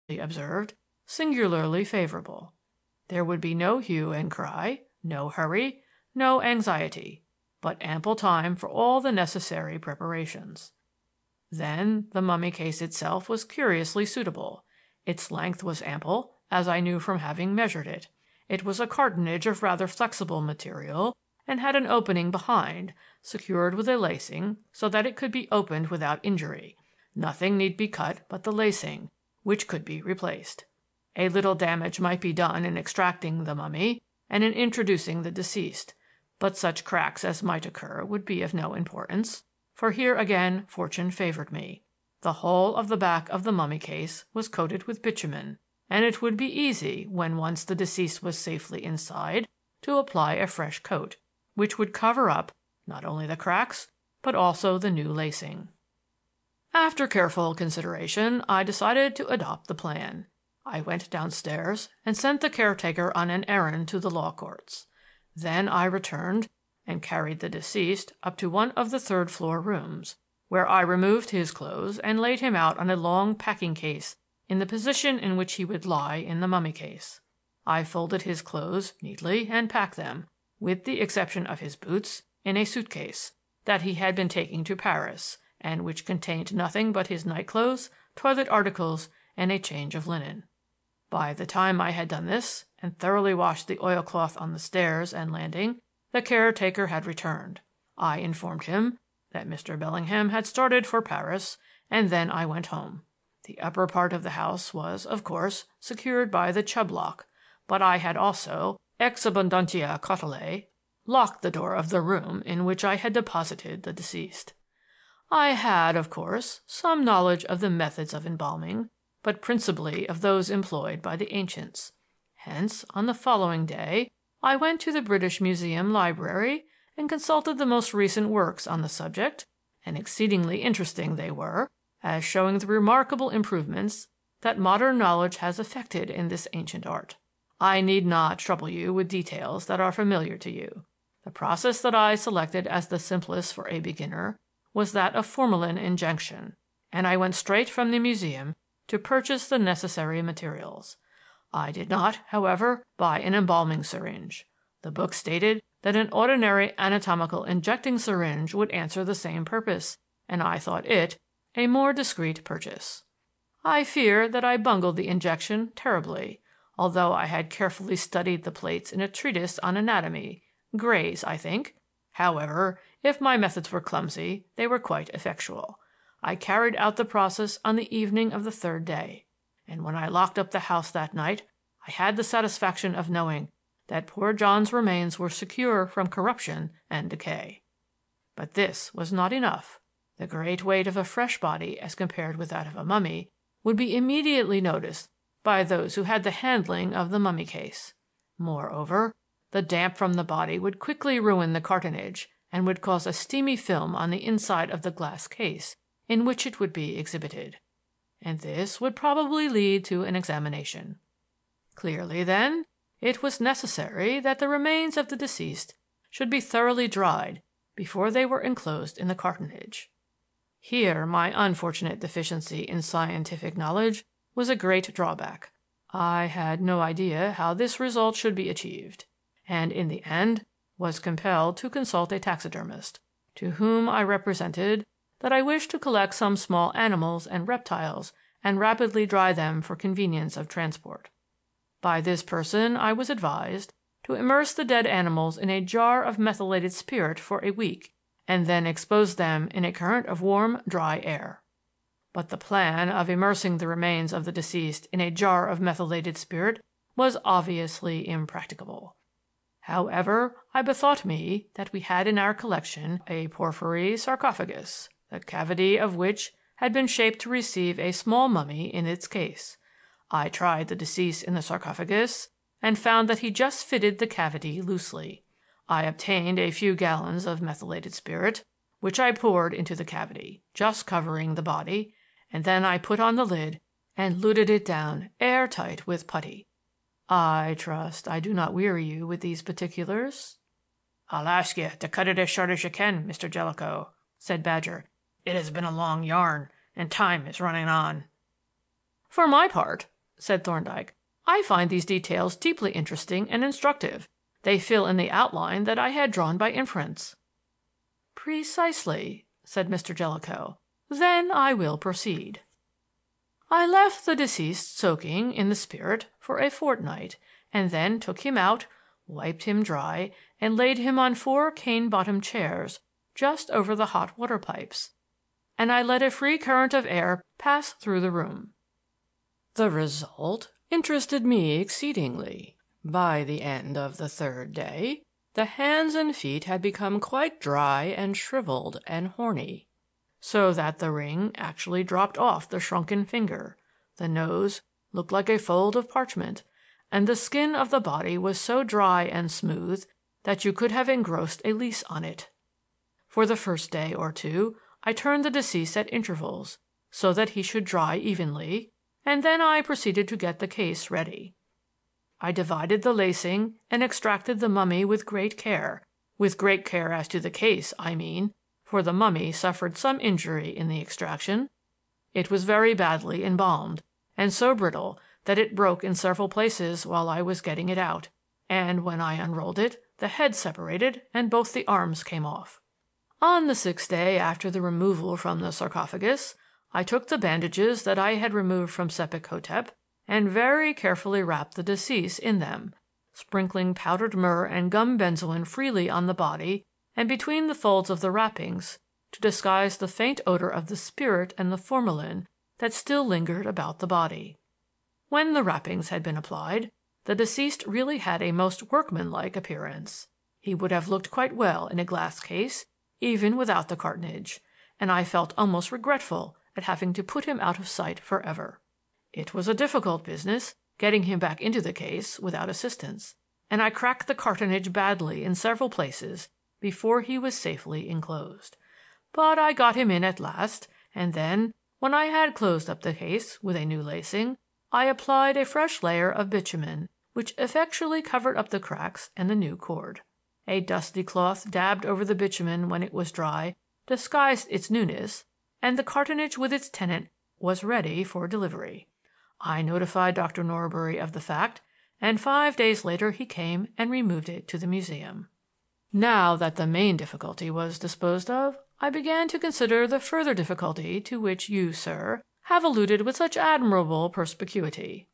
he observed, singularly favorable. There would be no hue and cry, no hurry, no anxiety, but ample time for all the necessary preparations. Then the mummy case itself was curiously suitable. Its length was ample, as I knew from having measured it. It was a cartonnage of rather flexible material, and had an opening behind, secured with a lacing so that it could be opened without injury. Nothing need be cut but the lacing, which could be replaced. A little damage might be done in extracting the mummy and in introducing the deceased, but such cracks as might occur would be of no importance, for here again fortune favored me. The whole of the back of the mummy case was coated with bitumen, and it would be easy, when once the deceased was safely inside, to apply a fresh coat, which would cover up not only the cracks, but also the new lacing. After careful consideration, I decided to adopt the plan. I went downstairs and sent the caretaker on an errand to the law courts. Then I returned and carried the deceased up to one of the third-floor rooms, where I removed his clothes and laid him out on a long packing case in the position in which he would lie in the mummy case. I folded his clothes neatly and packed them, with the exception of his boots, in a suitcase that he had been taking to Paris, and which contained nothing but his nightclothes, toilet articles, and a change of linen. By the time I had done this, and thoroughly washed the oilcloth on the stairs and landing, the caretaker had returned. I informed him that Mr. Bellingham had started for Paris, and then I went home. The upper part of the house was, of course, secured by the Chubb lock, but I had also, ex abundantia cautelae, locked the door of the room in which I had deposited the deceased. I had, of course, some knowledge of the methods of embalming, but principally of those employed by the ancients. Hence, on the following day, I went to the British Museum library and consulted the most recent works on the subject, and exceedingly interesting they were, as showing the remarkable improvements that modern knowledge has effected in this ancient art. I need not trouble you with details that are familiar to you. The process that I selected as the simplest for a beginner was that of formalin injection, and I went straight from the museum to purchase the necessary materials. I did not, however, buy an embalming syringe. The book stated that an ordinary anatomical injecting syringe would answer the same purpose, and I thought it a more discreet purchase. I fear that I bungled the injection terribly, although I had carefully studied the plates in a treatise on anatomy, Gray's, I think. However, if my methods were clumsy, they were quite effectual. I carried out the process on the evening of the third day, and when I locked up the house that night, I had the satisfaction of knowing that poor John's remains were secure from corruption and decay. But this was not enough. The great weight of a fresh body as compared with that of a mummy would be immediately noticed by those who had the handling of the mummy case. Moreover, the damp from the body would quickly ruin the cartonnage and would cause a steamy film on the inside of the glass case in which it would be exhibited, and this would probably lead to an examination. Clearly, then, it was necessary that the remains of the deceased should be thoroughly dried before they were enclosed in the cartonnage. Here my unfortunate deficiency in scientific knowledge was a great drawback. I had no idea how this result should be achieved, and in the end was compelled to consult a taxidermist, to whom I represented that I wished to collect some small animals and reptiles and rapidly dry them for convenience of transport. By this person I was advised to immerse the dead animals in a jar of methylated spirit for a week, and then expose them in a current of warm, dry air. But the plan of immersing the remains of the deceased in a jar of methylated spirit was obviously impracticable. However, I bethought me that we had in our collection a porphyry sarcophagus, the cavity of which had been shaped to receive a small mummy in its case. I tried the deceased in the sarcophagus and found that he just fitted the cavity loosely. I obtained a few gallons of methylated spirit, which I poured into the cavity, just covering the body, and then I put on the lid and luted it down air-tight with putty. I trust I do not weary you with these particulars. "I'll ask you to cut it as short as you can, Mr. Jellicoe," said Badger. "It has been a long yarn, and time is running on." "For my part," said Thorndyke. "I find these details deeply interesting and instructive. They fill in the outline that I had drawn by inference." "Precisely," said Mr. Jellicoe. "Then I will proceed. I left the deceased soaking in the spirit for a fortnight, and then took him out, wiped him dry, and laid him on 4 cane-bottomed chairs just over the hot water pipes, and I let a free current of air pass through the room. The result interested me exceedingly. By the end of the 3rd day, the hands and feet had become quite dry and shriveled and horny, so that the ring actually dropped off the shrunken finger, the nose looked like a fold of parchment, and the skin of the body was so dry and smooth that you could have engrossed a lease on it. For the first day or 2, I turned the deceased at intervals, so that he should dry evenly, and then I proceeded to get the case ready. I divided the lacing and extracted the mummy with great care as to the case, I mean, for the mummy suffered some injury in the extraction. It was very badly embalmed, and so brittle that it broke in several places while I was getting it out, and when I unrolled it, the head separated and both the arms came off. On the 6th day after the removal from the sarcophagus, I took the bandages that I had removed from Sepik-Hotep and very carefully wrapped the deceased in them, sprinkling powdered myrrh and gum benzoin freely on the body and between the folds of the wrappings to disguise the faint odor of the spirit and the formalin that still lingered about the body. When the wrappings had been applied, the deceased really had a most workmanlike appearance. He would have looked quite well in a glass case, even without the cartonnage, and I felt almost regretful at having to put him out of sight forever. It was a difficult business, getting him back into the case without assistance, and I cracked the cartonnage badly in several places before he was safely enclosed. But I got him in at last, and then, when I had closed up the case with a new lacing, I applied a fresh layer of bitumen, which effectually covered up the cracks and the new cord. A dusty cloth dabbed over the bitumen when it was dry disguised its newness, and the cartonnage with its tenant was ready for delivery. I notified Dr. Norbury of the fact, and 5 days later he came and removed it to the museum. Now that the main difficulty was disposed of, I began to consider the further difficulty to which you, sir, have alluded with such admirable perspicuity.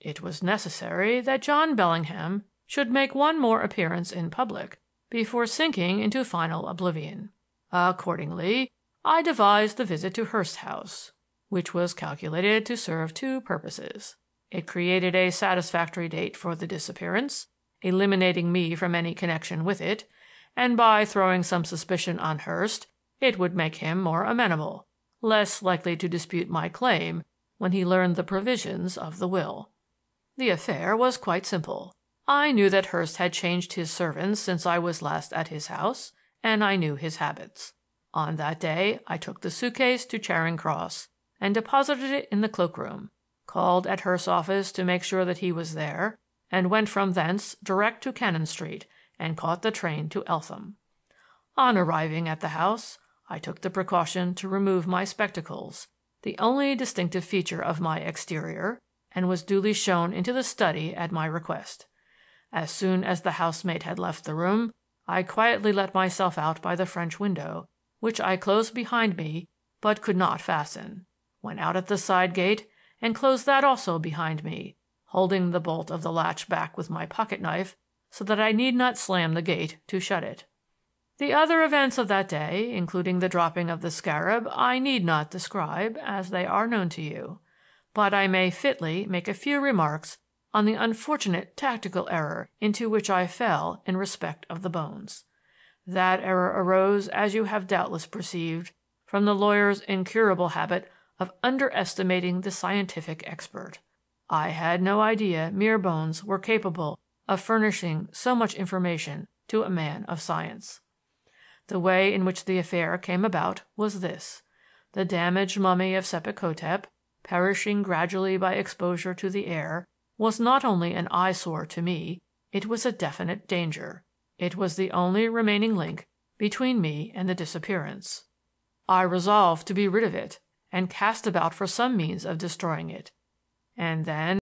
It was necessary that John Bellingham should make one more appearance in public before sinking into final oblivion. Accordingly, I devised the visit to Hurst House, which was calculated to serve 2 purposes. It created a satisfactory date for the disappearance, eliminating me from any connection with it, and by throwing some suspicion on Hurst, it would make him more amenable, less likely to dispute my claim when he learned the provisions of the will. The affair was quite simple. I knew that Hurst had changed his servants since I was last at his house, and I knew his habits. On that day I took the suitcase to Charing Cross and deposited it in the cloakroom, called at Hurst's office to make sure that he was there, and went from thence direct to Cannon Street and caught the train to Eltham. On arriving at the house, I took the precaution to remove my spectacles, the only distinctive feature of my exterior, and was duly shown into the study at my request. As soon as the housemaid had left the room, I quietly let myself out by the French window, which I closed behind me but could not fasten, went out at the side gate and closed that also behind me, holding the bolt of the latch back with my pocket-knife so that I need not slam the gate to shut it. The other events of that day, including the dropping of the scarab, I need not describe, as they are known to you, but I may fitly make a few remarks on the unfortunate tactical error into which I fell in respect of the bones. That error arose, as you have doubtless perceived, from the lawyer's incurable habit of underestimating the scientific expert. I had no idea mere bones were capable of furnishing so much information to a man of science. The way in which the affair came about was this. The damaged mummy of Sepik-Hotep, perishing gradually by exposure to the air, was not only an eyesore to me, it was a definite danger. It was the only remaining link between me and the disappearance. I resolved to be rid of it, and cast about for some means of destroying it. And then